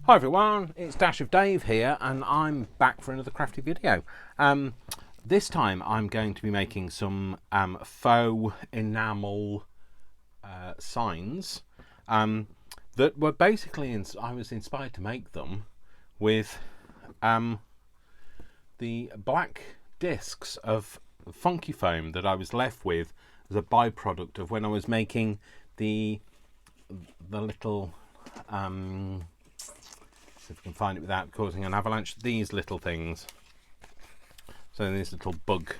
Hi everyone, it's Dash of Dave here and I'm back for another crafty video. This time I'm going to be making some faux enamel signs that were basically, I was inspired to make them with the black discs of funky foam that I was left with as a byproduct of when I was making the little see if we can find it without causing an avalanche. These little things, so these little bug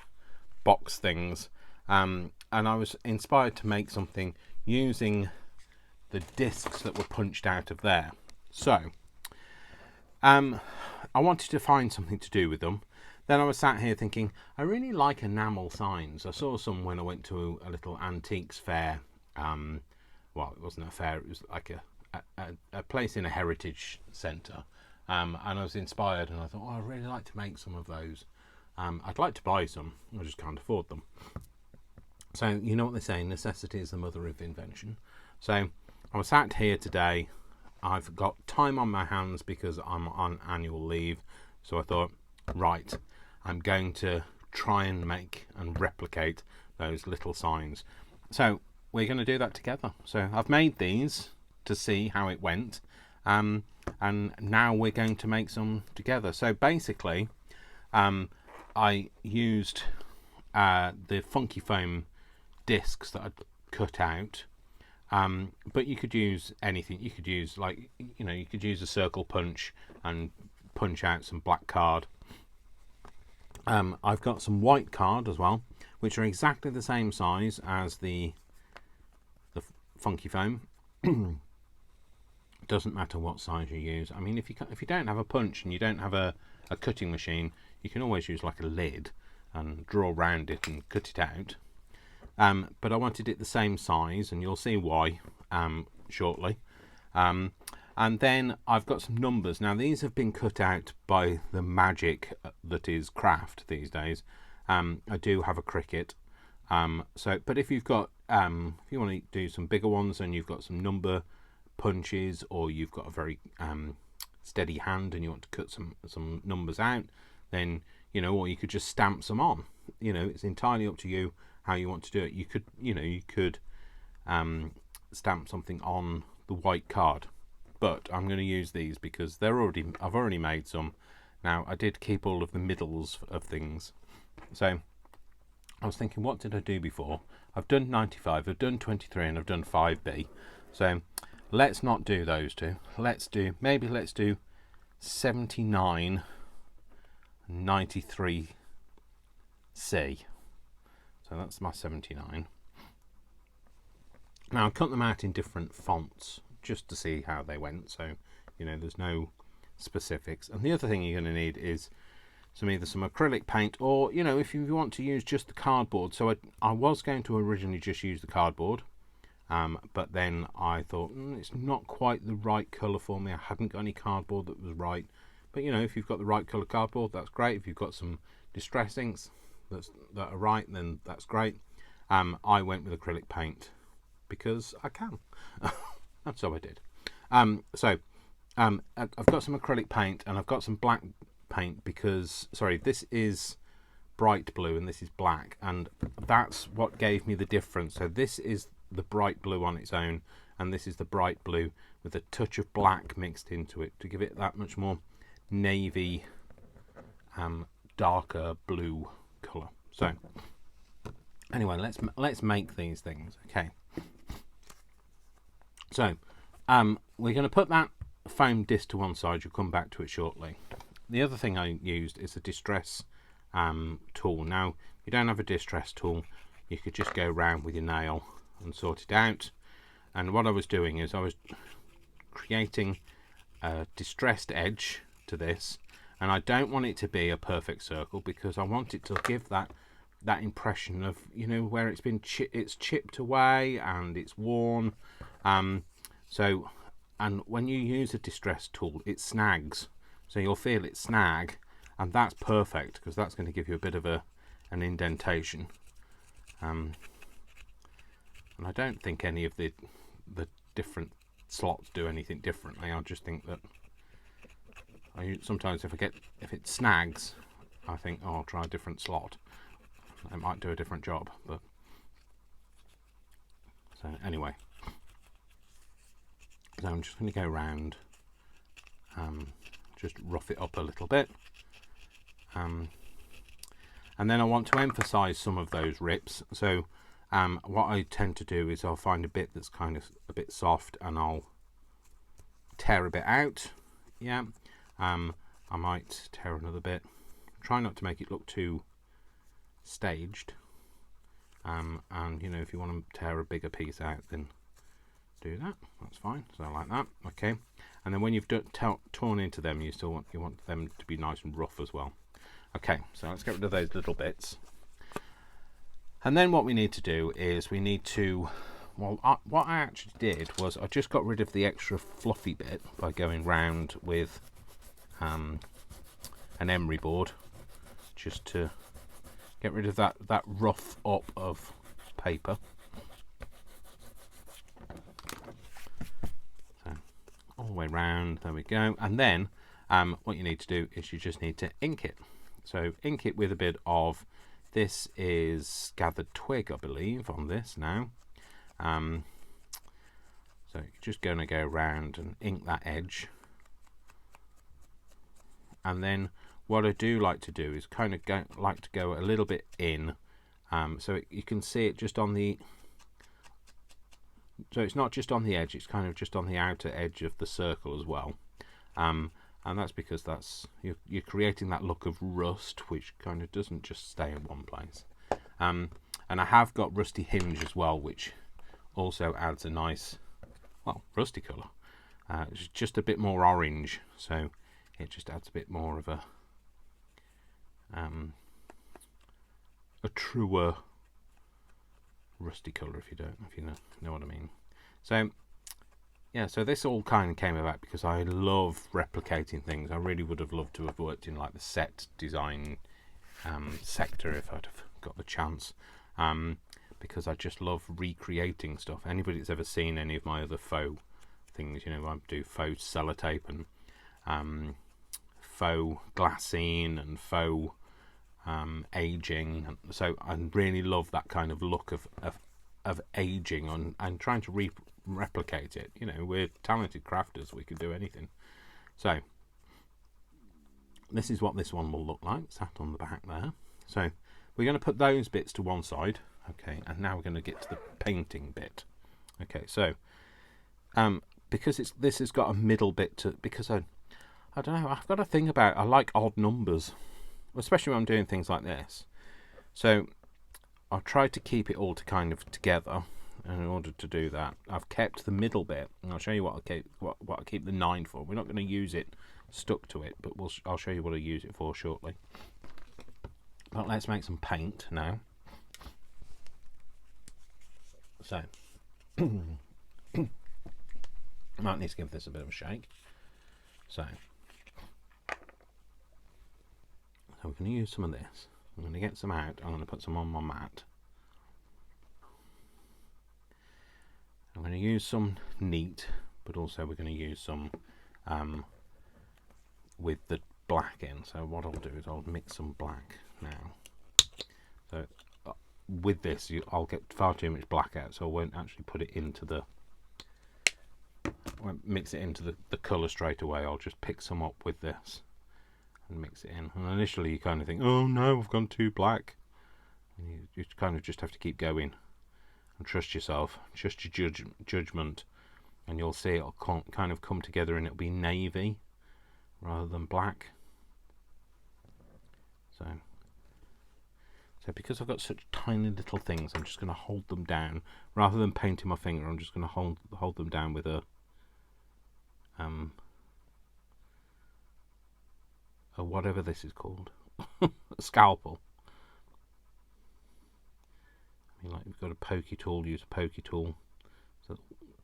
box things, and I was inspired to make something using the discs that were punched out of there. So I wanted to find something to do with them. Then I was sat here thinking, I really like enamel signs. I saw some when I went to a little antiques fair. Well, it wasn't a fair, it was like a place in a heritage centre, and I was inspired and I thought, oh, I'd really like to make some of those. I'd like to buy some, I just can't afford them. So you know what they say, necessity is the mother of invention. So I was sat here today, I've got time on my hands because I'm on annual leave, so I thought, right, I'm going to try and make and replicate those little signs. So we're going to do that together. So I've made these to see how it went, and now we're going to make some together. So basically I used the funky foam discs that I'd cut out, but you could use anything. You could use, like, you know, you could use a circle punch and punch out some black card. I've got some white card as well, which are exactly the same size as the funky foam. Doesn't matter what size you use. I mean, if you don't have a punch and you don't have a cutting machine, you can always use like a lid and draw around it and cut it out. But I wanted it the same size, and you'll see why shortly. And then I've got some numbers. Now these have been cut out by the magic that is craft these days. I do have a Cricut. But if you've got, if you want to do some bigger ones and you've got some number punches, or you've got a very steady hand and you want to cut some numbers out, then, you know, or you could just stamp some on. You know, it's entirely up to you how you want to do it. You could, you know, you could stamp something on the white card, but I'm going to use these because I've already made some. Now I did keep all of the middles of things, so I was thinking, what did I do before? I've done 95, I've done 23, and I've done 5B. So let's not do those two. Let's do 79, 93C. So that's my 79. Now I cut them out in different fonts just to see how they went. So, you know, there's no specifics. And the other thing you're going to need is either some acrylic paint, or, you know, if you want to use just the cardboard. So I was going to originally just use the cardboard, but then I thought it's not quite the right colour for me. I hadn't got any cardboard that was right. But, you know, if you've got the right colour cardboard, that's great. If you've got some distress inks that are right, then that's great. I went with acrylic paint because I can. And so I did. I've got some acrylic paint and I've got some black paint because, sorry, this is bright blue and this is black, and that's what gave me the difference. So this is the bright blue on its own, and this is the bright blue with a touch of black mixed into it to give it that much more navy, darker blue colour. So anyway, let's make these things. Okay, so we're going to put that foam disc to one side. You'll come back to it shortly. The other thing I used is a distress tool. Now, if you don't have a distress tool, you could just go around with your nail and sort it out. And what I was doing is I was creating a distressed edge to this, and I don't want it to be a perfect circle because I want it to give that impression of, you know, where it's been it's chipped away and it's worn. So, and when you use a distress tool, it snags. So you'll feel it snag, and that's perfect because that's going to give you a bit of an indentation. And I don't think any of the different slots do anything differently. I just think that Sometimes if it snags, I think, oh, I'll try a different slot. It might do a different job, but so anyway. So I'm just going to go around, just rough it up a little bit, and then I want to emphasize some of those rips. So what I tend to do is I'll find a bit that's kind of a bit soft and I'll tear a bit out. Yeah, I might tear another bit. Try not to make it look too staged, and you know, if you want to tear a bigger piece out, then do that. That's fine. So like that. Okay, and then when you've torn into them, you want them to be nice and rough as well. Okay, so let's get rid of those little bits. And then what we need to do is we need to, well, what I actually did was I just got rid of the extra fluffy bit by going round with an emery board, just to get rid of that rough up of paper. So all the way round, there we go. And then what you need to do is you just need to ink it. So ink it with a bit of, this is gathered twig, I believe, on this now. So you're just going to go around and ink that edge. And then what I do like to do is kind of like to go a little bit in, so you can see it just on the, so it's not just on the edge, it's kind of just on the outer edge of the circle as well. And that's because you're creating that look of rust, which kind of doesn't just stay in one place. And I have got rusty hinge as well, which also adds a nice, well, rusty colour. It's just a bit more orange, so it just adds a bit more of a truer rusty colour, if you know what I mean. So yeah, so this all kind of came about because I love replicating things. I really would have loved to have worked in like the set design sector if I'd have got the chance, because I just love recreating stuff. Anybody that's ever seen any of my other faux things, you know, I do faux sellotape and faux glassine and faux aging. So I really love that kind of look of aging and trying to replicate it. You know, we're talented crafters, we can do anything. So this is what this one will look like, sat on the back there. So we're going to put those bits to one side. Okay, and now we're going to get to the painting bit. Okay, so because this has got a middle bit to, because I don't know, I've got a thing about, I like odd numbers, especially when I'm doing things like this. So I'll try to keep it all together. And in order to do that, I've kept the middle bit, and I'll show you what I keep the 9 for. We're not going to use it stuck to it, but I'll show you what I use it for shortly. But let's make some paint now. So I might need to give this a bit of a shake. So we're going to use some of this. I'm going to get some out. I'm going to put some on my mat. I'm going to use some neat, but also we're going to use some with the black in. So what I'll do is I'll mix some black now. So with this, I'll get far too much black out, so I won't actually put it into the, I won't mix it into the colour straight away. I'll just pick some up with this and mix it in. And initially you kind of think, oh no, I've gone too black. And you kind of just have to keep going and trust yourself, trust your judgment, and you'll see it'll kind of come together and it'll be navy rather than black. So because I've got such tiny little things, I'm just going to hold them down rather than painting my finger. I'm just going to hold them down with a whatever this is called, a scalpel. I mean, like, you've got a pokey tool, use a pokey tool. So,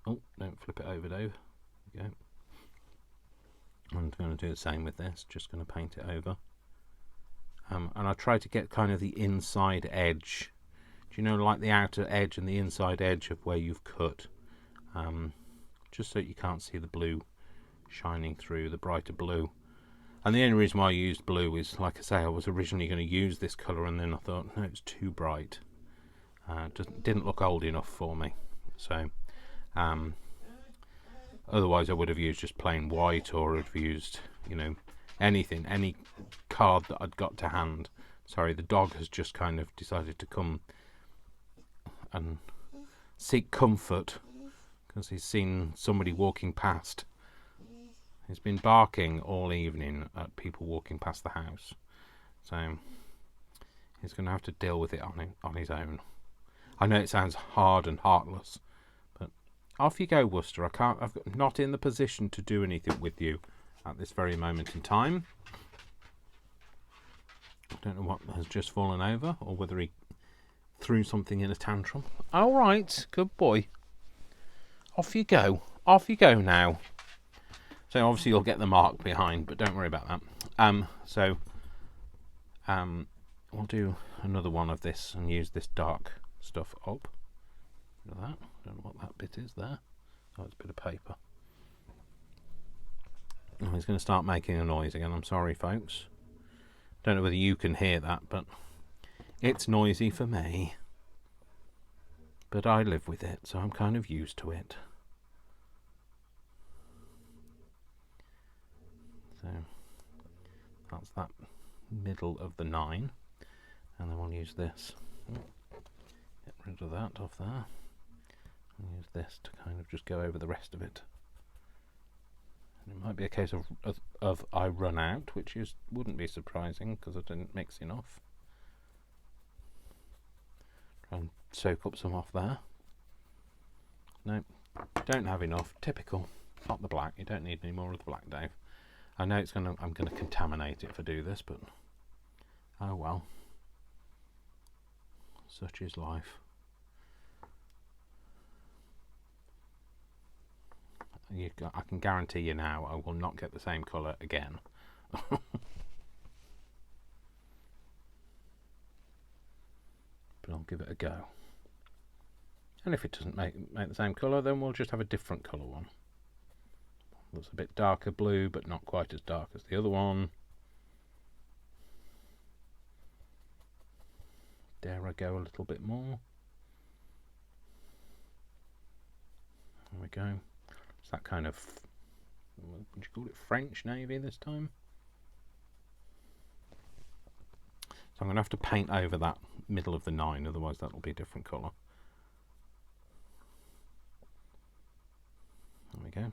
oh, don't flip it over, Dave. There we go. I'm going to do the same with this, just going to paint it over. And I try to get kind of the inside edge. Do you know, like the outer edge and the inside edge of where you've cut? Just so you can't see the blue shining through, the brighter blue. And the only reason why I used blue is, like I say, I was originally going to use this colour, and then I thought, no, it's too bright. Just didn't look old enough for me. So otherwise I would have used just plain white, or have used, you know, anything, any card that I'd got to hand. Sorry, the dog has just kind of decided to come and seek comfort because he's seen somebody walking past. He's been barking all evening at people walking past the house, so he's going to have to deal with it on his own. I know it sounds hard and heartless, but off you go, Worcester. I'm not in the position to do anything with you at this very moment in time. I don't know what has just fallen over, or whether he threw something in a tantrum. All right, good boy. Off you go. Off you go now. So obviously you'll get the mark behind, but don't worry about that. We'll do another one of this and use this dark stuff up. Look at that. Don't know what that bit is there. Oh, it's a bit of paper. Oh, he's going to start making a noise again. I'm sorry, folks. Don't know whether you can hear that, but it's noisy for me. But I live with it, so I'm kind of used to it. So that's that middle of the 9, and then we'll use this. Get rid of that off there, and use this to kind of just go over the rest of it. And it might be a case of I run out, which wouldn't be surprising because I didn't mix enough. Try and soak up some off there. No, don't have enough. Typical. Not the black. You don't need any more of the black, Dave. I know I'm going to contaminate it if I do this, but oh well. Such is life. I can guarantee you now I will not get the same colour again. But I'll give it a go. And if it doesn't make the same colour, then we'll just have a different colour one. That's a bit darker blue, but not quite as dark as the other one. Dare I go a little bit more? There we go. It's that kind of, would you call it French navy this time? So I'm going to have to paint over that middle of the 9, otherwise that'll be a different colour. There we go.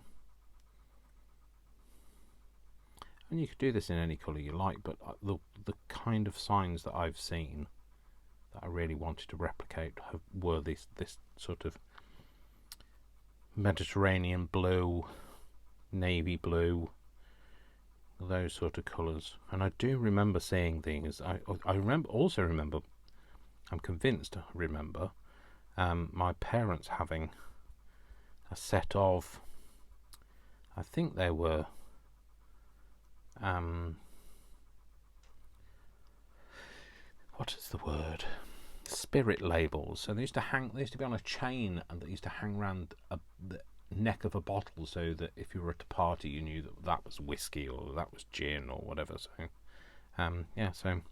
And you could do this in any colour you like, but the kind of signs that I've seen that I really wanted to replicate were this sort of Mediterranean blue, navy blue, those sort of colours. And I do remember seeing these. I also remember, I'm convinced I remember, my parents having a set of, I think they were what is the word? Spirit labels. So they used to be on a chain, and they used to hang around the neck of a bottle, so that if you were at a party, you knew that was whiskey or that was gin or whatever. So, yeah. So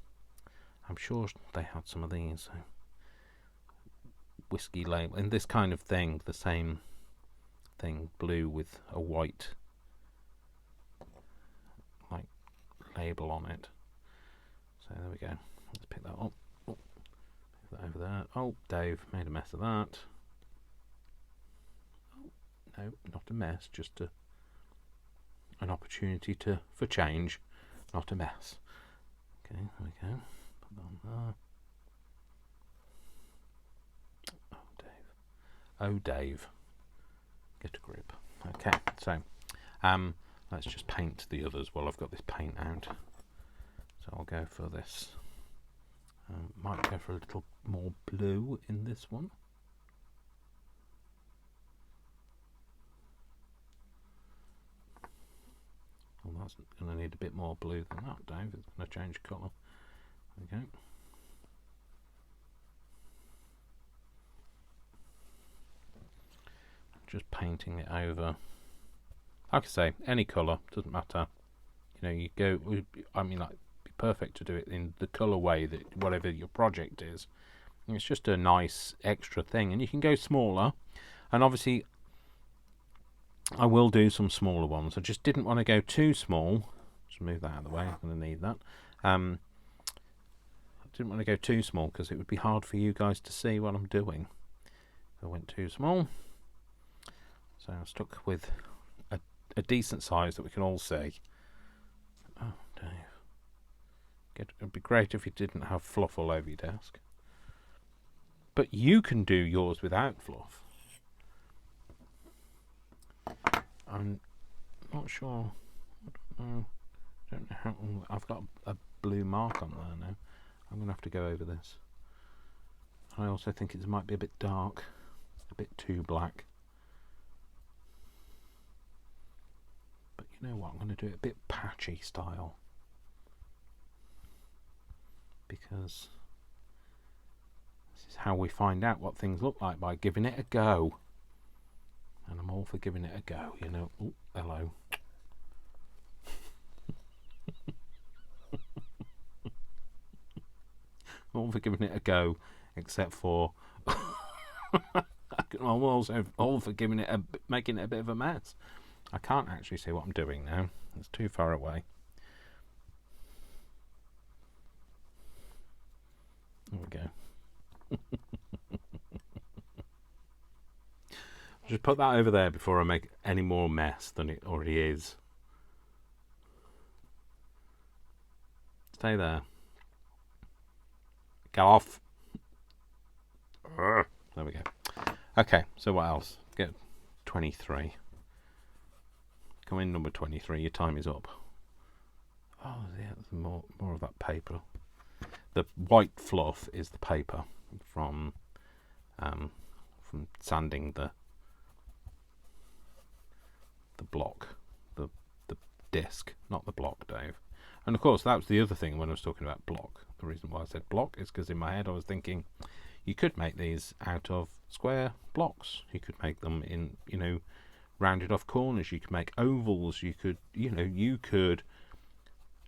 I'm sure they had some of these. So, whiskey label and this kind of thing, the same thing, blue with a white like label on it. So there we go. Let's pick that up. Oh, pick that over there. Oh, Dave made a mess of that. Oh, no, not a mess, just an opportunity for change, not a mess. Okay, there we go. Put that on there. Oh, Dave, get a grip. Okay, so let's just paint the others while I've got this paint out. So I'll go for this. Might go for a little more blue in this one. Well, that's going to need a bit more blue than that, Dave. It's going to change colour. There we go. Just painting it over. Like I say, any colour, doesn't matter. You know, you go, I mean, like, it'd be perfect to do it in the colourway that whatever your project is. And it's just a nice extra thing, and you can go smaller. And obviously, I will do some smaller ones. I just didn't want to go too small. Just move that out of the way. I'm going to need that. I didn't want to go too small because it would be hard for you guys to see what I'm doing. I went too small. So I'm stuck with a decent size that we can all see. Oh, Dave. It'd be great if you didn't have fluff all over your desk. But you can do yours without fluff. I'm not sure. I don't know how. I've got a blue mark on there now. I'm going to have to go over this. I also think it might be a bit dark, a bit too black. But you know what? I'm going to do it a bit patchy style. Because this is how we find out what things look like, by giving it a go. And I'm all for giving it a go, you know. Oh, hello. All for giving it a go, except for I'm also all for giving it making it a bit of a mess. I can't actually see what I'm doing now. It's too far away. There we go. Just put that over there before I make any more mess than it already is. Stay there. Get off. There we go. Okay, so what else? Get 23. Come in, number 23. Your time is up. Oh, yeah, there's more of that paper. The white fluff is the paper from sanding the block, the disc, not the block, Dave. And of course, that was the other thing when I was talking about block. The reason why I said block is because in my head I was thinking you could make these out of square blocks. You could make them in, you know, rounded off corners. You could make ovals. You could, you know, you could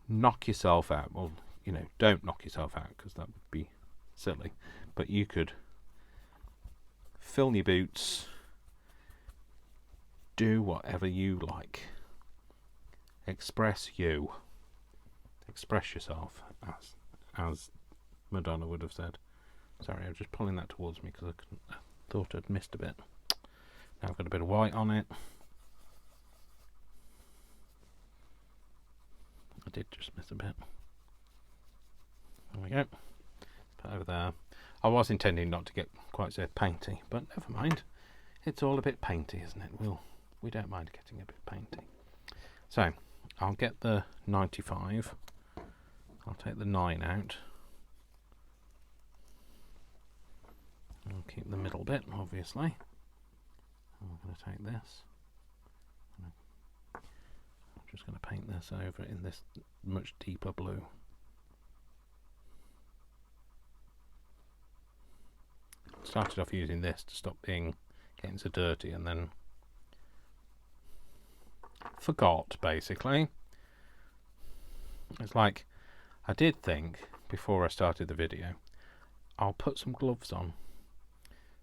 knock yourself out. Well, you know, don't knock yourself out because that would be silly. But you could fill your boots, do whatever you like. Express you. Express yourself, as Madonna would have said. Sorry, I was just pulling that towards me because I thought I'd missed a bit. Now I've got a bit of white on it. I did just miss a bit. There we go. Put over there. I was intending not to get quite so painty, but never mind. It's all a bit painty, isn't it? We don't mind getting a bit painty. So I'll get the 95. I'll take the 9 out. I'll keep the middle bit, obviously. I'm going to take this. I'm just going to paint this over in this much deeper blue. Started off using this to stop getting so dirty, and then forgot, basically. It's like, I did think before I started the video, I'll put some gloves on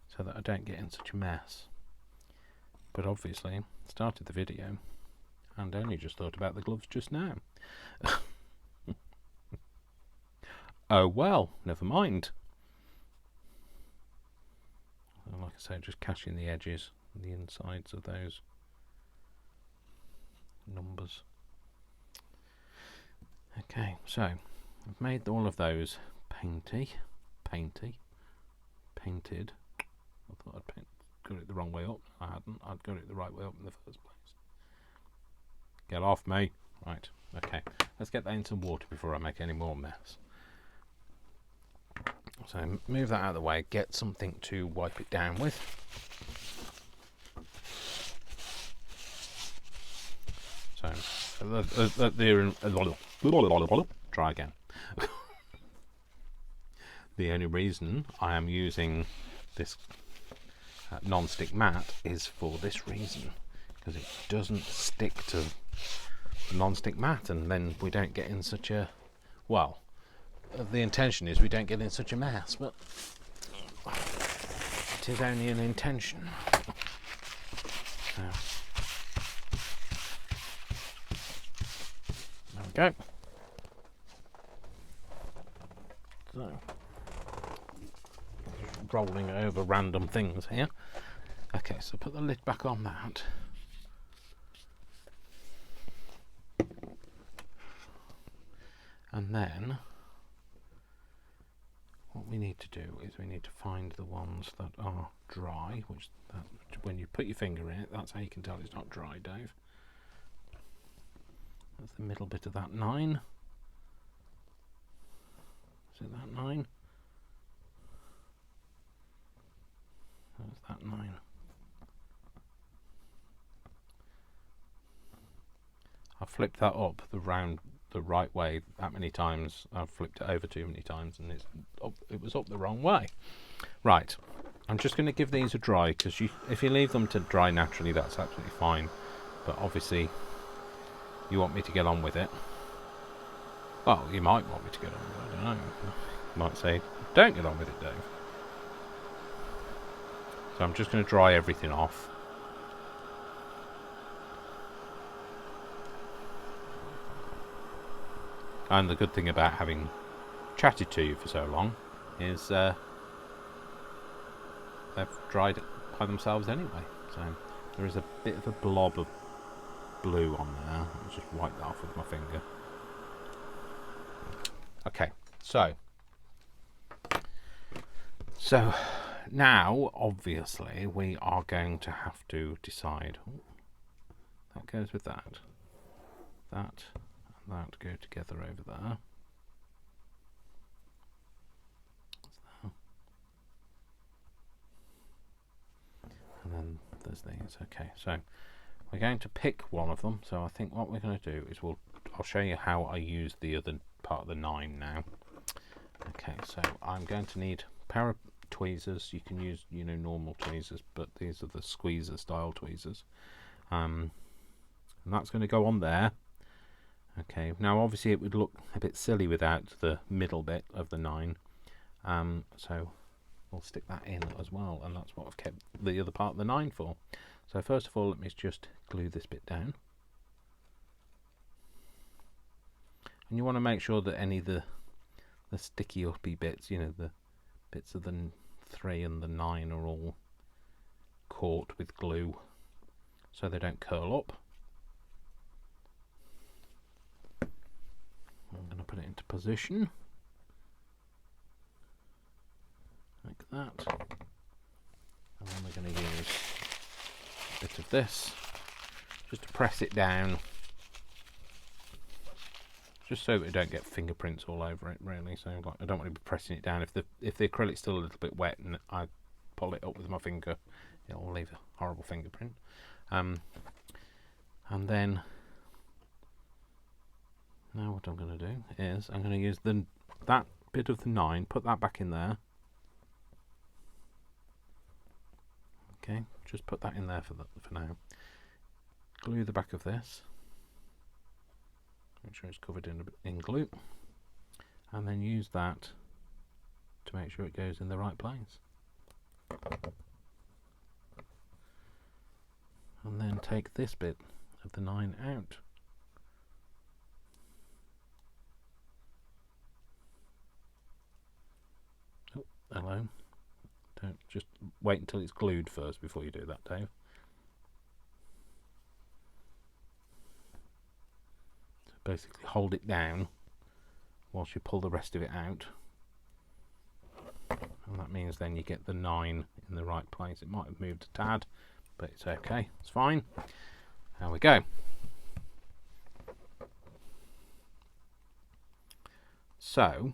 so that I don't get in such a mess. But obviously, started the video and only just thought about the gloves just now. Oh well, never mind. Like I say, just catching the edges and the insides of those numbers. Okay, so I've made all of those painted. I thought I'd got it the wrong way up. I hadn't. I'd got it the right way up in the first place. Get off me. Right, okay. Let's get that in some water before I make any more mess. So move that out of the way. Get something to wipe it down with. So try again. The only reason I am using this non-stick mat is for this reason, because it doesn't stick to non-stick mat, and then we don't get in such a, well, the intention is we don't get in such a mess, but it is only an intention. So, there we go. So, just rolling over random things here. Okay, so put the lid back on that. And then what we need to do is we need to find the ones that are dry, which when you put your finger in it, that's how you can tell it's not dry, Dave. That's the middle bit of that 9. Is it that 9? That's that 9. I've flipped that up the right way that many times. I've flipped it over too many times, and it was up the wrong way. Right, I'm just going to give these a dry, because if you leave them to dry naturally, that's absolutely fine. But obviously, you want me to get on with it. Well, you might want me to get on with it. I don't know. You might say, don't get on with it, Dave. So I'm just going to dry everything off. And the good thing about having chatted to you for so long is they've dried by themselves anyway. So there is a bit of a blob of blue on there. I'll just wipe that off with my finger. Okay, so now obviously we are going to have to decide. Ooh, that goes with that. That and that go together over there. And then there's these. Okay, so we're going to pick one of them. So I think what we're going to do is I'll show you how I use the other part of the 9 now. Okay, so I'm going to need a pair of tweezers. You can use, normal tweezers, but these are the squeezer style tweezers. And that's going to go on there. Okay, now obviously it would look a bit silly without the middle bit of the 9. So we'll stick that in as well, and that's what I've kept the other part of the 9 for. So first of all, let me just glue this bit down. And you want to make sure that any of the sticky uppy bits, the bits of the 3 and the 9 are all caught with glue so they don't curl up. I'm going to put it into position like that, and then we're going to use a bit of this just to press it down, just so that we don't get fingerprints all over it, really. So I don't want to be pressing it down. If the acrylic's still a little bit wet and I pull it up with my finger, it'll leave a horrible fingerprint. And then now what I'm going to do is I'm going to use that bit of the 9, put that back in there. Okay, just put that in there for now. Glue the back of this. Make sure it's covered in glue. And then use that to make sure it goes in the right place. And then take this bit of the 9 out. Hello. Don't just wait until it's glued first before you do that, Dave. So basically hold it down whilst you pull the rest of it out. And that means then you get the 9 in the right place. It might have moved a tad, but it's okay. It's fine. There we go. So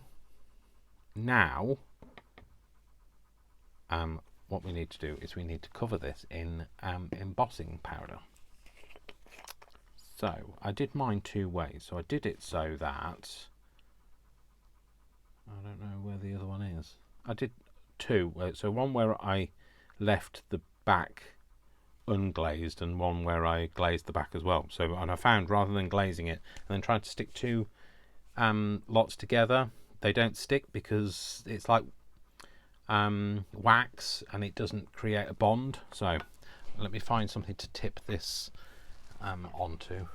now what we need to do is we need to cover this in embossing powder. So I did mine 2 ways. So I did it so that, I don't know where the other one is. I did 2. So one where I left the back unglazed and one where I glazed the back as well. So, and I found rather than glazing it and then trying to stick two lots together, they don't stick because it's like wax and it doesn't create a bond. So let me find something to tip this onto.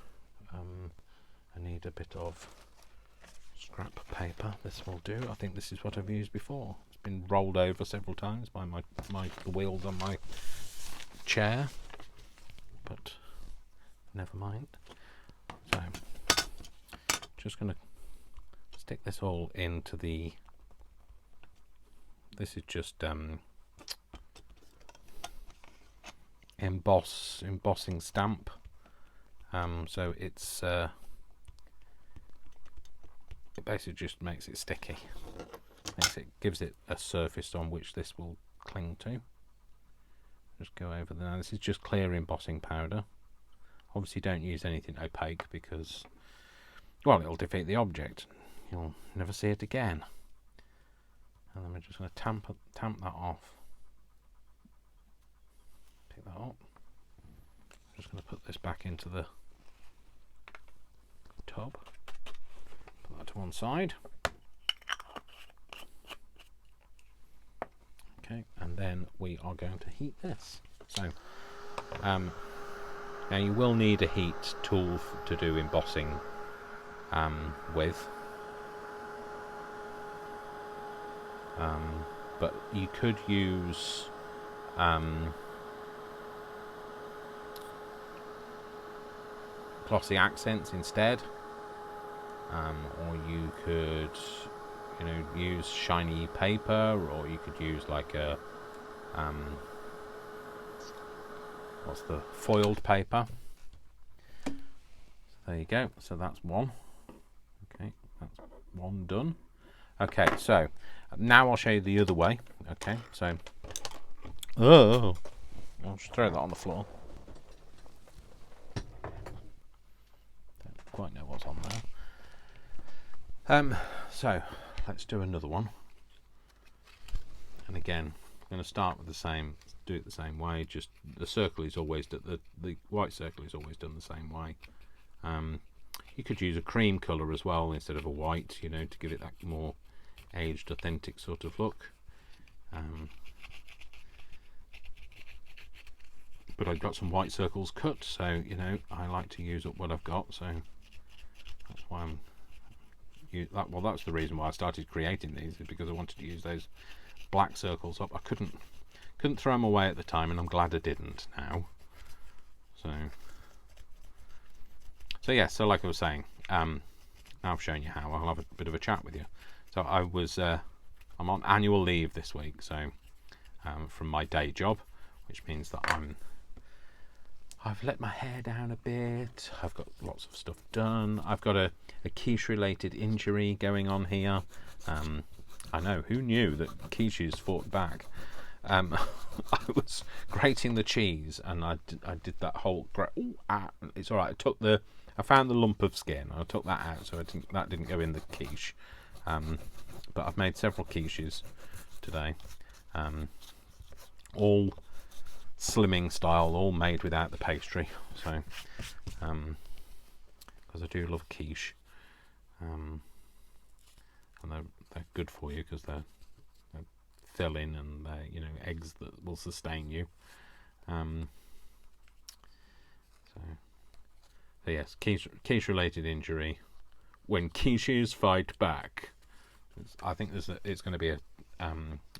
I need a bit of scrap paper. This will do. I think this is what I've used before. It's been rolled over several times by the wheels on my chair, but never mind. So just going to stick this all into the, this is just embossing stamp, so it's it basically just makes it sticky, gives it a surface on which this will cling to. Just go over there. This is just clear embossing powder. Obviously don't use anything opaque because, well, it'll defeat the object. You'll never see it again. And then we're just going to tamp that off. Pick that up. I'm just going to put this back into the tub. Put that to one side. Okay, and then we are going to heat this. So, now you will need a heat tool to do embossing with. But you could use glossy accents instead, or you could, use shiny paper, or you could use like a what's the foiled paper. So there you go. So that's one. Okay, that's one done. Okay, so now I'll show you the other way. Okay, so I'll just throw that on the floor. Don't quite know what's on there. So let's do another one. And again, I'm going to start with do it the same way. Just the circle is always the white circle is always done the same way. You could use a cream colour as well instead of a white, to give it that more aged, authentic sort of look. But I've got some white circles cut, so I like to use up what I've got. So that's why that's the reason why I started creating these, is because I wanted to use those black circles up. I couldn't throw them away at the time, and I'm glad I didn't now. So yeah, so like I was saying, now I've shown you how, I'll have a bit of a chat with you. So I'm on annual leave this week, so from my day job, which means that I've let my hair down a bit. I've got lots of stuff done. I've got a quiche related injury going on here. I know, who knew that quiches fought back? I was grating the cheese, and I did that whole it's all right. I found the lump of skin. I took that out, so that didn't go in the quiche. But I've made several quiches today, all slimming style, all made without the pastry. So, because I do love quiche, and they're good for you because they're filling and they're eggs that will sustain you. So yes, quiche related injury. When quiches fight back. I think it's going to be a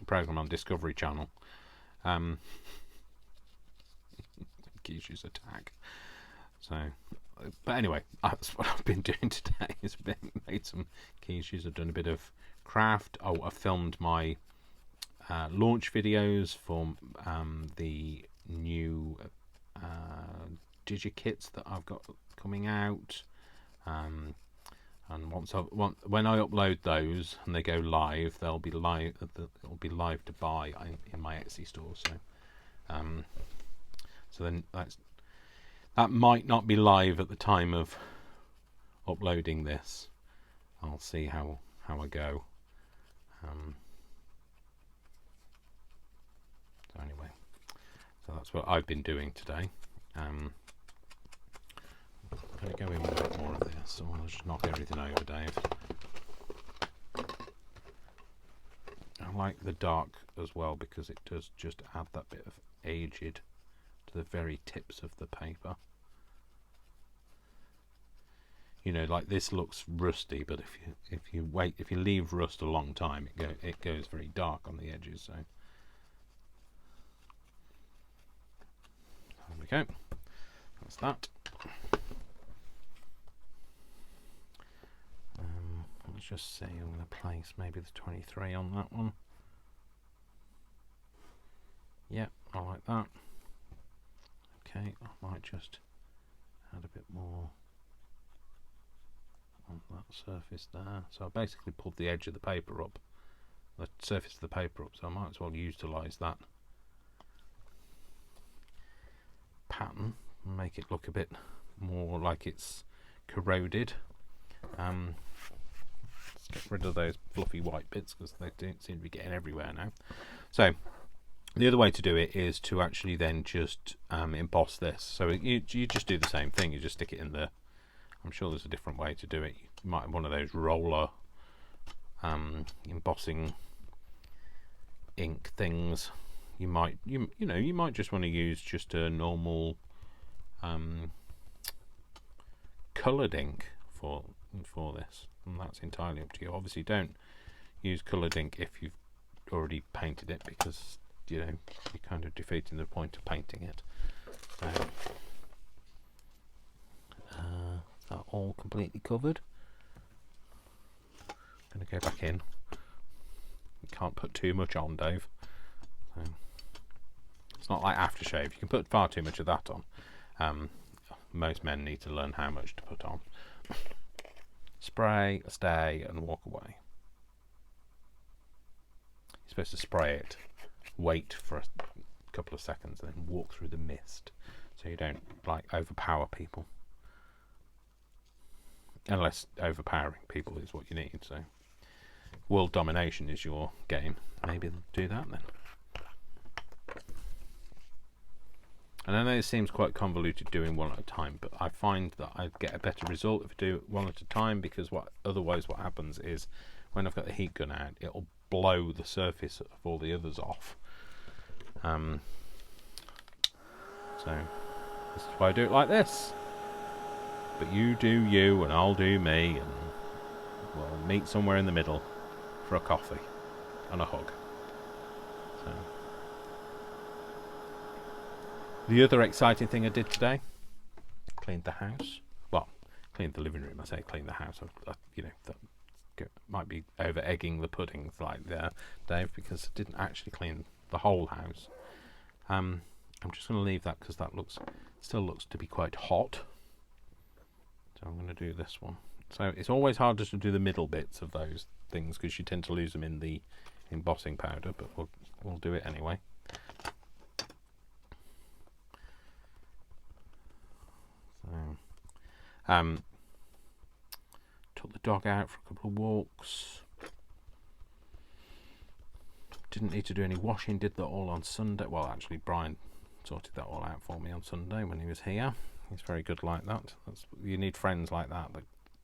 program on Discovery Channel. Quiches attack. So, but anyway, that's what I've been doing today. Is made some quiches. I've done a bit of craft. I filmed my launch videos for the new DigiKits that I've got coming out. And when I upload those and they go live, they'll be live. It'll be live to buy in my Etsy store. So then that might not be live at the time of uploading this. I'll see how I go. So anyway, So that's what I've been doing today. I'm going to go in with a bit more of this, so I'll just knock everything over, Dave. I like the dark as well because it does just add that bit of aged to the very tips of the paper. You know, like this looks rusty, but if you leave rust a long time, it goes very dark on the edges. So there we go. That's that. Let's just see. I'm going to place maybe the 23 on that one. Yeah, I like that. Okay, I might just add a bit more on that surface there. So I basically pulled the edge of the paper up, the surface of the paper up, so I might as well utilise that pattern and make it look a bit more like it's corroded. Let's get rid of those fluffy white bits because they don't seem to be getting everywhere now. So the other way to do it is to actually then just emboss this. So you just do the same thing, you just stick it in the, I'm sure there's a different way to do it. You might have one of those roller embossing ink things. You might just want to use just a normal coloured ink for this, and that's entirely up to you. Obviously don't use coloured ink if you've already painted it, because you're kind of defeating the point of painting it. So is that all completely covered? I'm going to go back in. You can't put too much on, Dave. So it's not like aftershave. You can put far too much of that on. Most men need to learn how much to put on. Spray, stay, and walk away. You're supposed to spray it, wait for a couple of seconds, then walk through the mist, so you don't like overpower people. Unless overpowering people is what you need. So world domination is your game. Maybe do that then. And I know it seems quite convoluted doing one at a time, but I find that I get a better result if I do it one at a time, because otherwise what happens is when I've got the heat gun out, it'll blow the surface of all the others off. So this is why I do it like this. But you do you and I'll do me, and we'll meet somewhere in the middle for a coffee and a hug. So the other exciting thing I did today, cleaned the house. Well, cleaned the living room. I say cleaned the house. That might be over egging the pudding like there, Dave, because I didn't actually clean the whole house. I'm just going to leave that because that still looks to be quite hot. So I'm going to do this one. So it's always harder to do the middle bits of those things because you tend to lose them in the embossing powder, but we'll do it anyway. So, took the dog out for a couple of walks. Didn't need to do any washing, did that all on Sunday. Well, actually, Brian sorted that all out for me on Sunday when he was here. He's very good like that. You need friends like that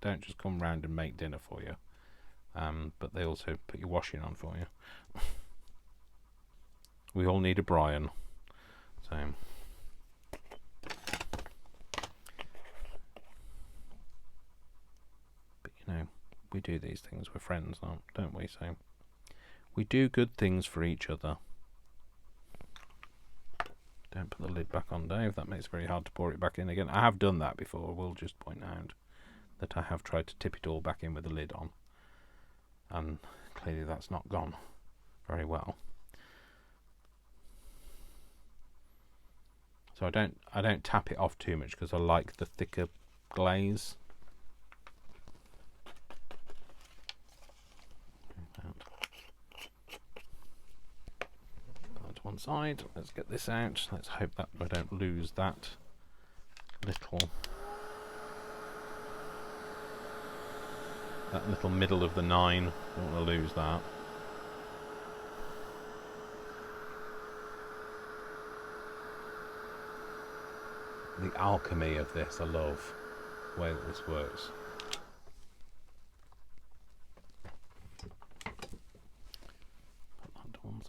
don't just come round and make dinner for you, but they also put your washing on for you. We all need a Brian. So we do these things. We're friends, don't we? So we do good things for each other. Don't put the lid back on, Dave. That makes it very hard to pour it back in again. I have done that before. I will just point out that I have tried to tip it all back in with the lid on, and clearly that's not gone very well. So I don't tap it off too much because I like the thicker glaze. One side. Let's get this out. Let's hope that I don't lose that little middle of the 9. Don't want to lose that. the alchemy of this. I love the way that this works.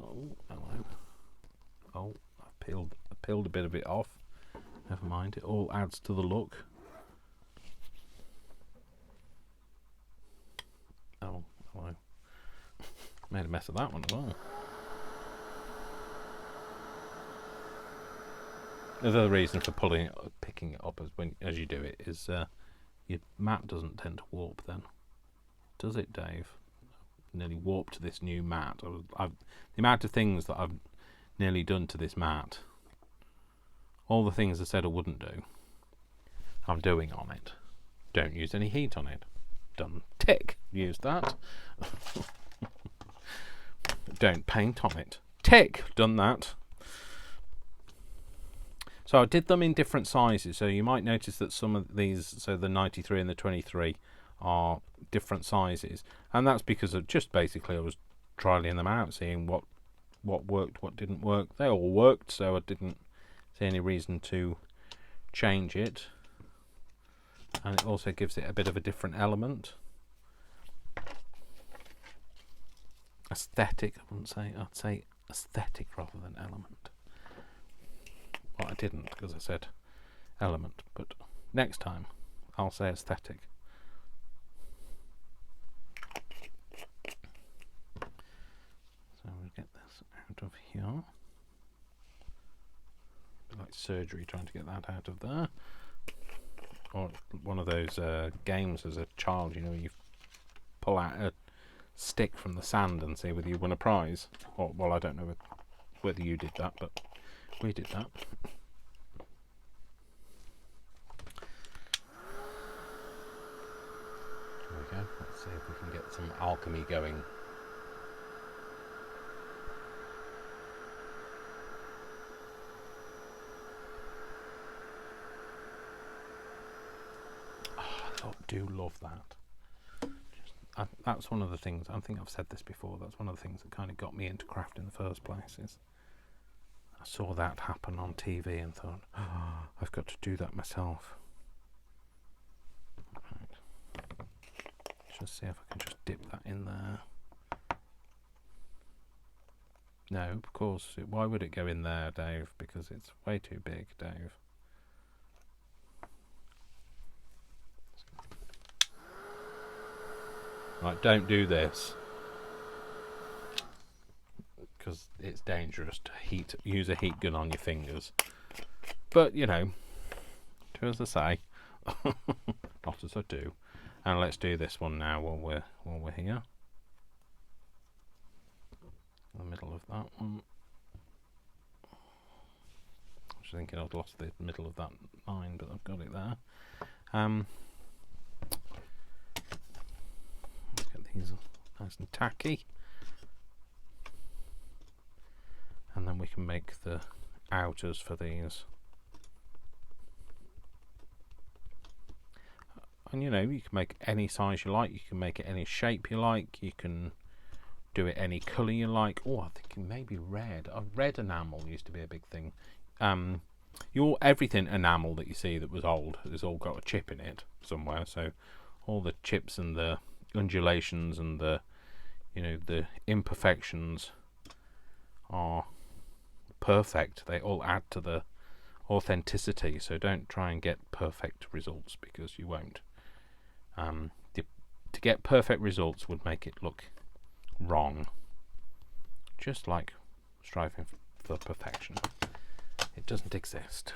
Oh, hello. Oh, I peeled a bit of it off. Never mind, it all adds to the look. Oh, hello. Made a mess of that one as well. The other reason for picking it up as you do it is your mat doesn't tend to warp then. Does it, Dave? Nearly warped this new mat. The amount of things that I've nearly done to this mat, all the things I said I wouldn't do, I'm doing on it. Don't use any heat on it. Done. Tick. Use that. Don't paint on it. Tick. Done that. So I did them in different sizes. So you might notice that some of these, so the 93 and the 23, are different sizes, and that's because of just basically I was trialing them out, seeing what worked, what didn't work. They all worked, so I didn't see any reason to change it. And it also gives it a bit of a different element. Aesthetic, I wouldn't say. I'd say aesthetic rather than element. Well, I didn't because I said element, but next time I'll say aesthetic. So we'll get this out of here. Like surgery trying to get that out of there. Or one of those games as a child, you know, you pull out a stick from the sand and see whether you win a prize. Or, well, I don't know whether you did that, but we did that. There we go. Let's see if we can get some alchemy going. Do love that. That's one of the things, I think I've said this before, that's one of the things that kind of got me into craft in the first place. Is I saw that happen on TV and thought, oh, I've got to do that myself. Right. Just see if I can just dip that in there. No, of course, why would it go in there, Dave? Because it's way too big, Dave. Right, don't do this because it's dangerous to use a heat gun on your fingers. But you know, do as I say, not as I do. And let's do this one now while we're here. In the middle of that one. I was thinking I'd lost the middle of that line, but I've got it there. These are nice and tacky, and then we can make the outers for these. And you know, you can make any size you like, you can make it any shape you like, you can do it any colour you like. Oh, I'm thinking maybe red. Red enamel used to be a big thing. Everything enamel that you see that was old has all got a chip in it somewhere, so all the chips and the undulations and the imperfections are perfect. They all add to the authenticity, so don't try and get perfect results because you won't. To get perfect results would make it look wrong, just like striving for perfection. It doesn't exist.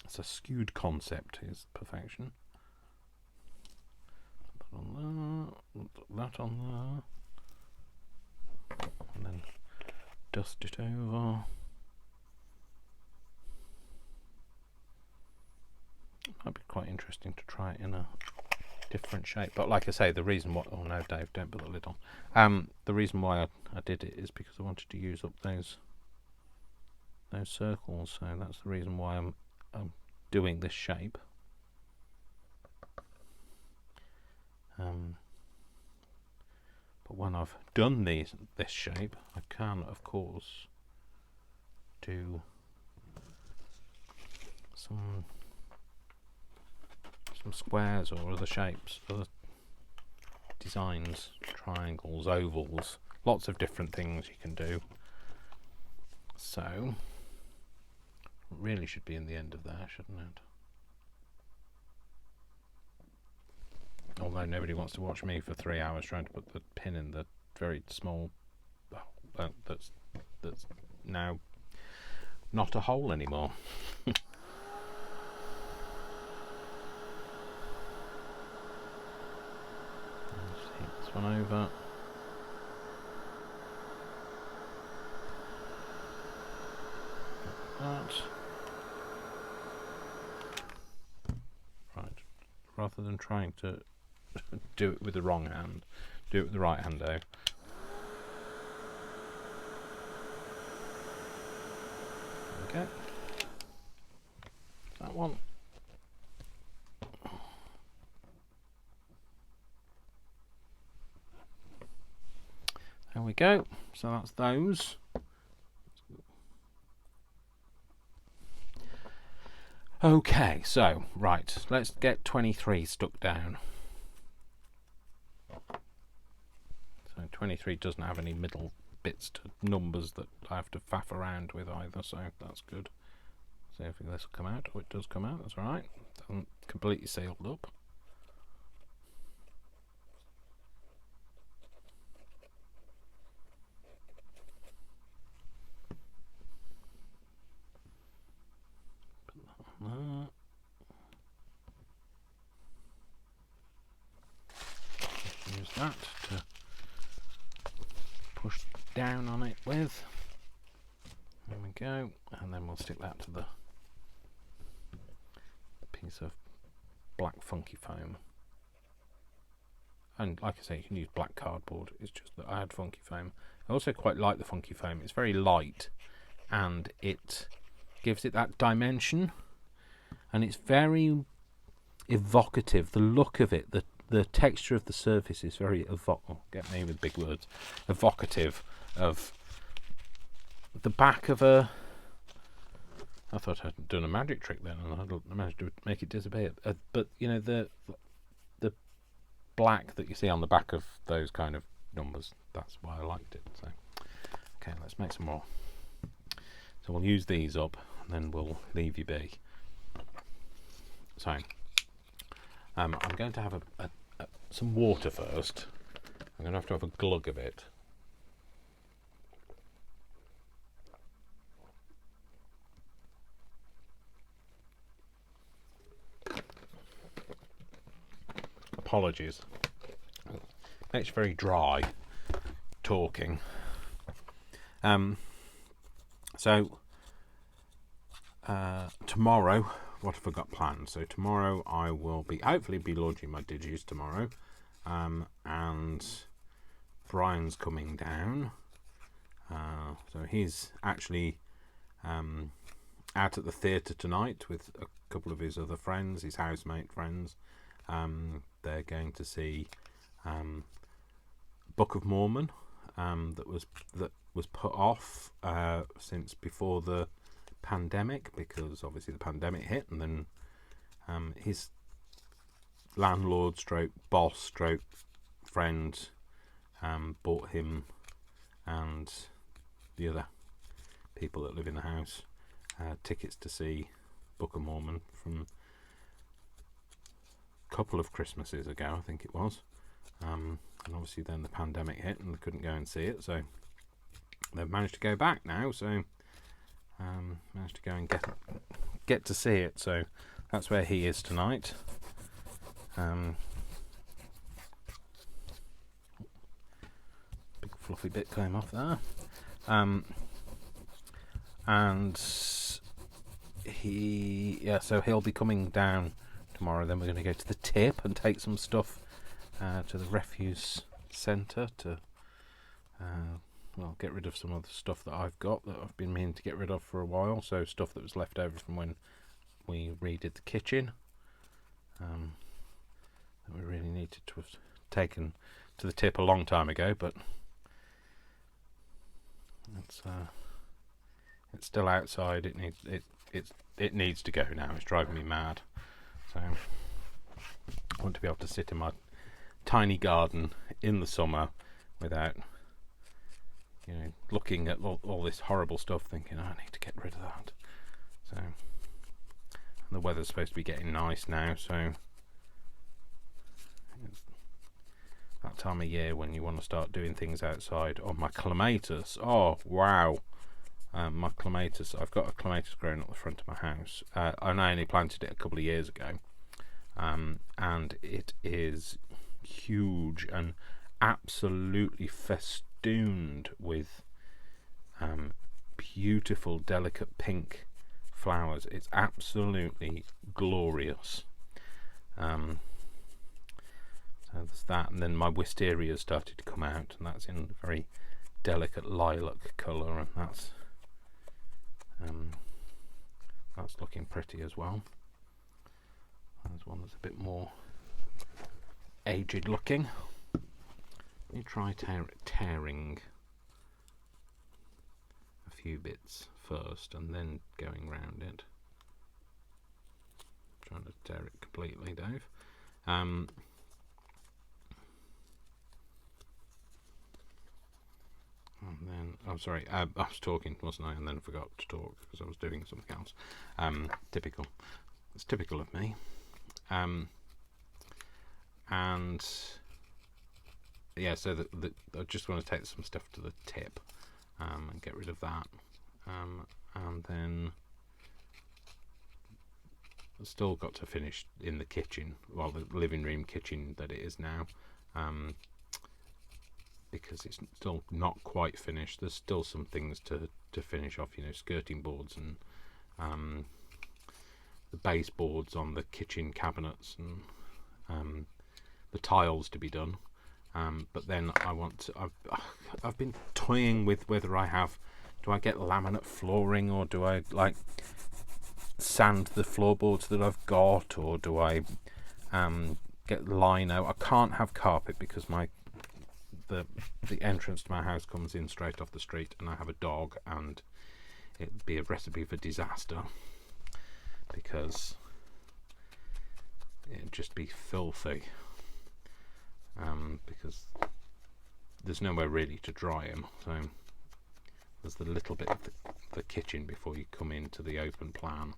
It's a skewed concept, is perfection. On there, that on there, and then dust it over. Might be quite interesting to try it in a different shape, but like I say, the reason why, oh no Dave, don't put the lid on. The reason why I did it is because I wanted to use up those circles, so that's the reason why I'm doing this shape. But when I've done this shape, I can, of course, do some squares or other shapes, other designs, triangles, ovals, lots of different things you can do. So really should be in the end of there, shouldn't it? Although nobody wants to watch me for 3 hours trying to put the pin in the very small that's now not a hole anymore. Just heat this one over. That. Right. Rather than trying to do it with the wrong hand, do it with the right hand though. Okay. That one. There we go. So that's those. Okay, so right, let's get 23 stuck down. So 23 doesn't have any middle bits to numbers that I have to faff around with either, so that's good. See if this will come out. Oh, it does come out, that's alright. Doesn't completely sealed up. Put that on there. Use that to push down on it with. There we go, and then we'll stick that to the piece of black funky foam. And like I say, you can use black cardboard, it's just that I had funky foam. I also quite like the funky foam, it's very light and it gives it that dimension, and it's very evocative. The look of it, the texture of the surface is very get me with big words, evocative of the back of a. I thought I'd done a magic trick then, and I managed to make it disappear. But you know the black that you see on the back of those kind of numbers. That's why I liked it. So okay, let's make some more. So we'll use these up, and then we'll leave you be. So I'm going to have some water first. I'm going to have a glug of it. Apologies. It's very dry talking. So tomorrow, what have I got planned? So tomorrow I will hopefully be launching my digis tomorrow, and Brian's coming down. So he's actually out at the theatre tonight with a couple of his other friends, his housemate friends. They're going to see Book of Mormon, that was put off since before the pandemic, because obviously the pandemic hit, and then his landlord stroke boss stroke friend bought him and the other people that live in the house tickets to see Book of Mormon from a couple of Christmases ago, I think it was. And obviously then the pandemic hit and they couldn't go and see it, so they've managed to go back now, so managed to go and get to see it. So that's where he is tonight. Big fluffy bit came off there. And so he'll be coming down tomorrow. Then we're going to go to the tip and take some stuff to the refuse centre to get rid of some of the stuff that I've got that I've been meaning to get rid of for a while. So stuff that was left over from when we redid the kitchen, that we really needed to have taken to the tip a long time ago, but it's still outside. It it needs to go now. It's driving me mad. So I want to be able to sit in my tiny garden in the summer without, you know, looking at all this horrible stuff, thinking, oh, I need to get rid of that. So, and the weather's supposed to be getting nice now, so it's that time of year when you want to start doing things outside. Oh, my clematis! Oh, wow! My clematis. I've got a clematis growing at the front of my house. I only planted it a couple of years ago, and it is huge and absolutely festooned with beautiful, delicate pink flowers. It's absolutely glorious. So there's that, and then my wisteria started to come out, and that's in a very delicate lilac colour, and that's looking pretty as well. There's one that's a bit more aged looking. Let me try tearing a few bits first and then going round it. Trying to tear it completely, Dave. And then, oh sorry, I was talking, wasn't I? And then forgot to talk because I was doing something else. Typical. It's typical of me. And yeah, so I just want to take some stuff to the tip and get rid of that. And then I've still got to finish in the kitchen, well, the living room kitchen that it is now. Because it's still not quite finished. There's still some things to finish off, you know, skirting boards and the baseboards on the kitchen cabinets and the tiles to be done. But then I want to, I've been toying with whether do I get laminate flooring, or do I like sand the floorboards that I've got, or do I get lino? I can't have carpet because the entrance to my house comes in straight off the street, and I have a dog, and it'd be a recipe for disaster because it'd just be filthy, because there's nowhere really to dry him. So there's the little bit of the kitchen before you come into the open plan,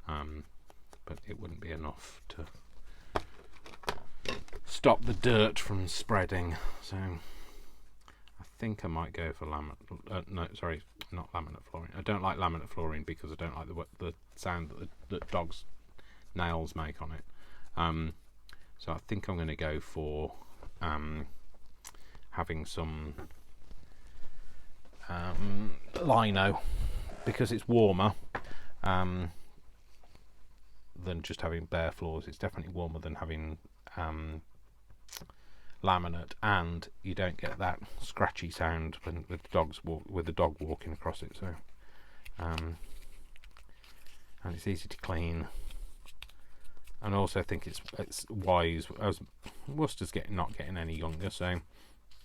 but it wouldn't be enough to stop the dirt from spreading. So I think I might go for laminate. No, sorry, not laminate flooring. I don't like laminate flooring because I don't like the sound that dogs' nails make on it. So I think I'm going to go for having some lino because it's warmer than just having bare floors. It's definitely warmer than having laminate, and you don't get that scratchy sound when with the dog walking across it. So and it's easy to clean, and also I think it's wise as Worcester's not getting any younger. So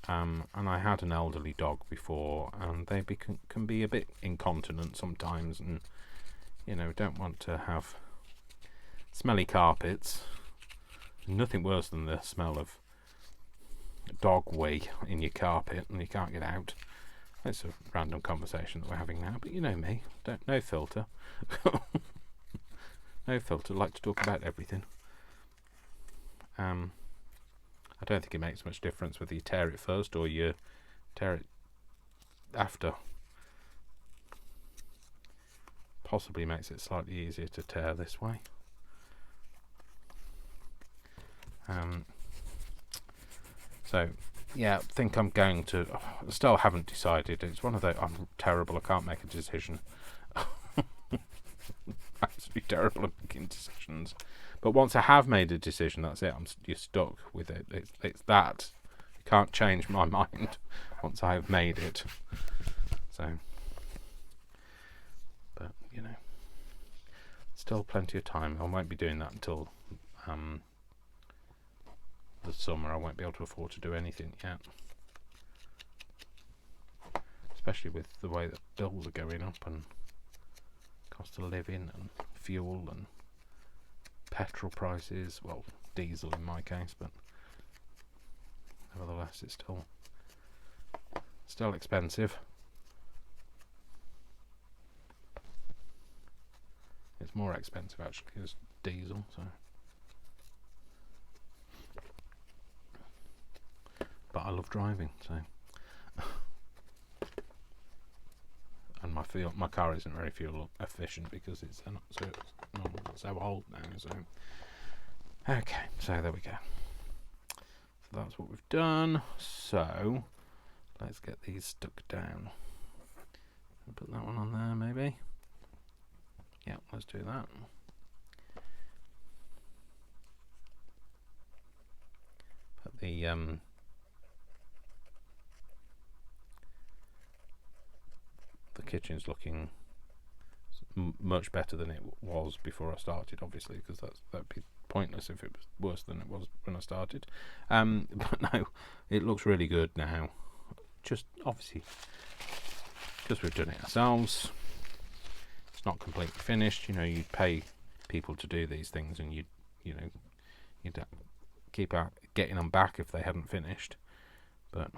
and I had an elderly dog before, and they can be a bit incontinent sometimes, and you know, don't want to have smelly carpets. Nothing worse than the smell of dog wee in your carpet and you can't get out. It's a random conversation that we're having now, but you know me, no filter. No filter, like to talk about everything. I don't think it makes much difference whether you tear it first or you tear it after. Possibly makes it slightly easier to tear this way. So yeah, I think I'm going to, I still haven't decided. It's one of those, I'm terrible, I can't make a decision. Absolutely terrible at making decisions. But once I have made a decision, that's it, you're stuck with it. It's that. You can't change my mind once I have made it. So, but you know, still plenty of time. I won't be doing that until the summer. I won't be able to afford to do anything yet, especially with the way that bills are going up and cost of living and fuel and petrol prices, well, diesel in my case, but nevertheless it's still expensive. It's more expensive actually as diesel, so. But I love driving, so. And my car isn't very fuel efficient because it's so old now. So okay, so there we go. So that's what we've done. So let's get these stuck down. Put that one on there, maybe. Yeah, let's do that. Put the kitchen's looking much better than it was before I started, obviously, because that'd be pointless if it was worse than it was when I started. But no, it looks really good now. Just obviously because we've done it ourselves. It's not completely finished. You know, you'd pay people to do these things, and you'd keep getting them back if they hadn't finished. But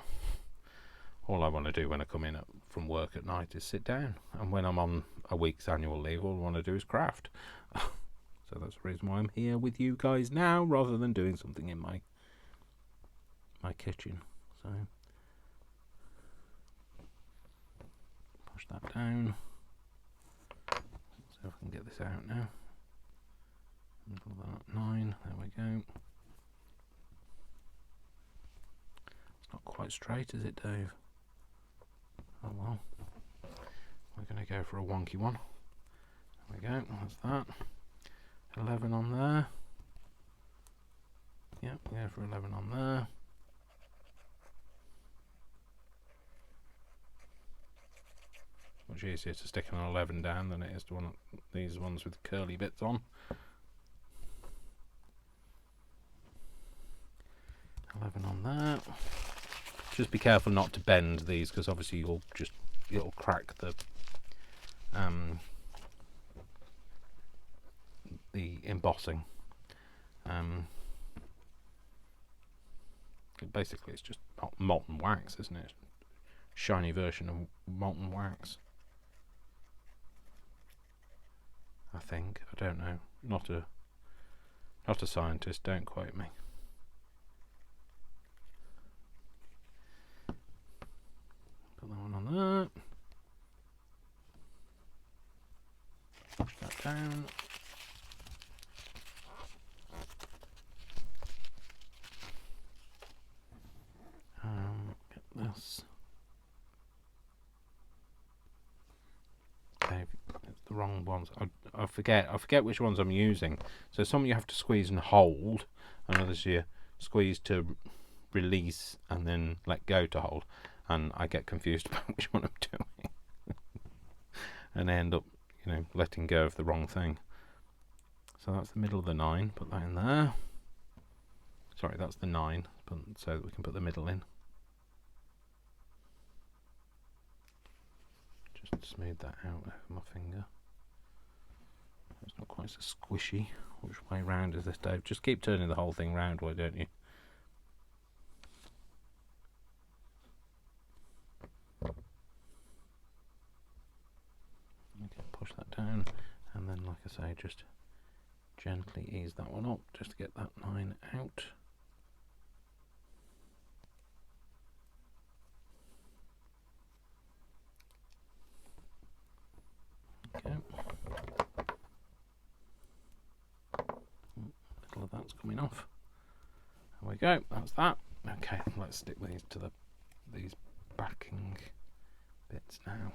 all I want to do when I come in from work at night is sit down, and when I'm on a week's annual leave, all I want to do is craft. So that's the reason why I'm here with you guys now, rather than doing something in my kitchen. So push that down. So if I can get this out now. Middle of that 9. There we go. It's not quite straight, is it, Dave? Oh well. We're going to go for a wonky one. There we go. That's that. 11 on there. Yep, we go for 11 on there. Much easier to stick an 11 down than it is to one of these ones with curly bits on. 11 on there. Just be careful not to bend these, because obviously it'll crack the embossing. Basically it's just molten wax, isn't it? Shiny version of molten wax, I think. I don't know. Not a scientist, don't quote me. Put that one on there. Push that down. Get this. Okay, it's the wrong ones. I forget which ones I'm using. So some you have to squeeze and hold, and others you squeeze to release and then let go to hold. And I get confused about which one I'm doing, and I end up, letting go of the wrong thing. So that's the middle of the 9. Put that in there. Sorry, that's the 9, so that we can put the middle in. Just smooth that out with my finger. It's not quite so squishy. Which way round is this, Dave? Just keep turning the whole thing round, why don't you? Okay, push that down, and then, like I say, just gently ease that one up, just to get that 9 out. Okay. Middle of that's coming off. There we go. That's that. Okay, let's stick these to these backing bits now.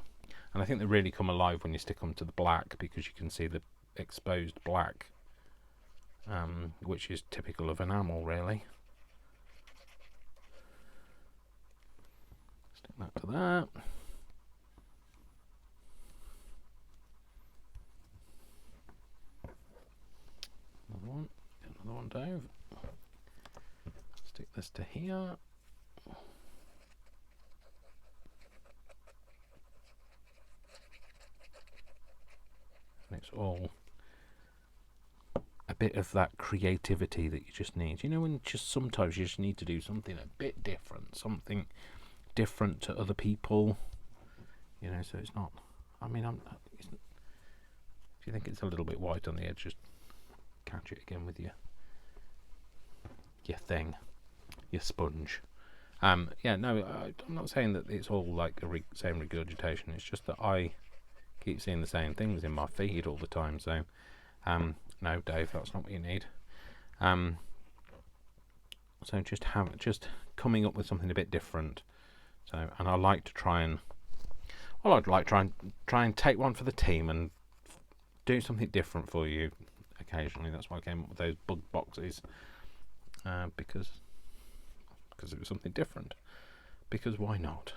And I think they really come alive when you stick them to the black, because you can see the exposed black, which is typical of enamel, really. Stick that to that. Another one. Get another one, Dave. Stick this to here. and it's all a bit of that creativity that you just need. You know, when just sometimes you just need to do something a bit different, something different to other people. You know, so it's not. I mean, if you think it's a little bit white on the edge, just catch it again with your thing, your sponge. Yeah, no, I'm not saying that it's all like the same regurgitation. It's just that I keep seeing the same things in my feed all the time. So, no, Dave, that's not what you need. So just coming up with something a bit different. So, and I like to try and, well, I'd like to try and take one for the team and do something different for you occasionally. That's why I came up with those bug boxes, because it was something different. Because why not?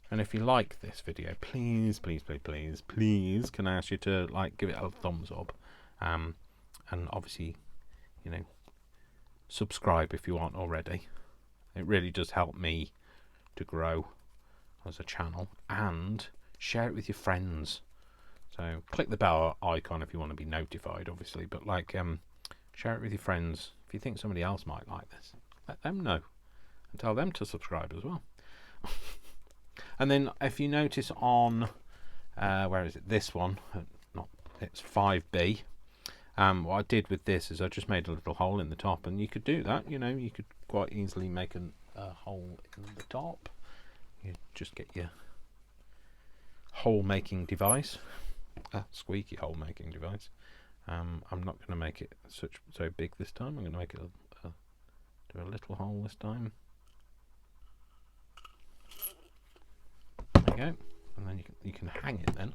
And if you like this video, please, please, please, please, please, can I ask you to like, give it a thumbs up, and obviously, you know, subscribe if you aren't already. It really does help me to grow as a channel, and share it with your friends. So click the bell icon if you want to be notified, obviously, but like, share it with your friends. If you think somebody else might like this, let them know and tell them to subscribe as well. And then if you notice on where is it, this one, it's 5B. What I did with this is I just made a little hole in the top, and you could do that, you know, you could quite easily make a hole in the top. You just get your hole making device, a squeaky hole making device. I'm not going to make it so big this time. I'm going to make it do a little hole this time. There you go, and then you can hang it then.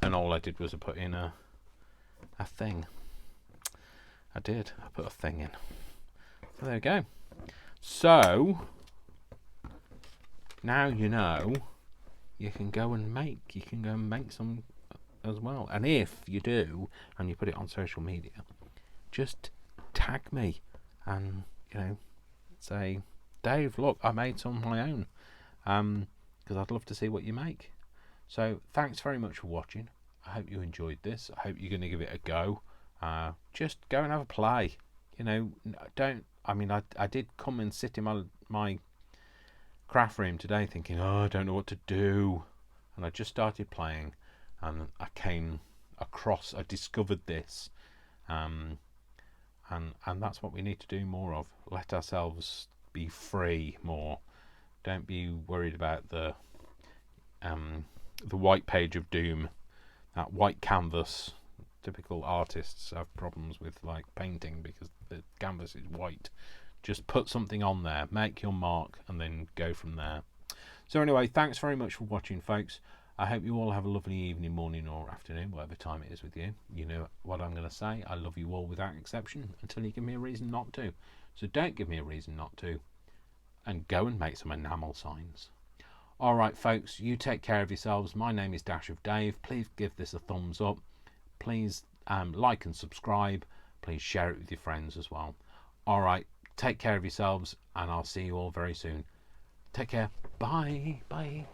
And all I did was I put in a thing. I put a thing in. So there we go. So now you know you can go and make some as well. And if you do and you put it on social media, just tag me and, you know, say, Dave, look, I made some of my own, because I'd love to see what you make. So thanks very much for watching. I hope you enjoyed this. I hope you're going to give it a go. Just go and have a play. You know, I did come and sit in my craft room today thinking, oh, I don't know what to do, and I just started playing, and I discovered this, and that's what we need to do more of. Let ourselves be free more. Don't be worried about the white page of doom, that white canvas. Typical artists have problems with like painting because the canvas is white. Just put something on there, make your mark, and then go from there. So anyway, thanks very much for watching, folks. I hope you all have a lovely evening, morning, or afternoon, whatever time it is with you. You know what I'm going to say. I love you all without exception until you give me a reason not to. So don't give me a reason not to, and go and make some enamel signs. All right, folks, you take care of yourselves. My name is Dash of Dave. Please give this a thumbs up. Please like and subscribe. Please share it with your friends as well. All right, take care of yourselves, and I'll see you all very soon. Take care. Bye. Bye.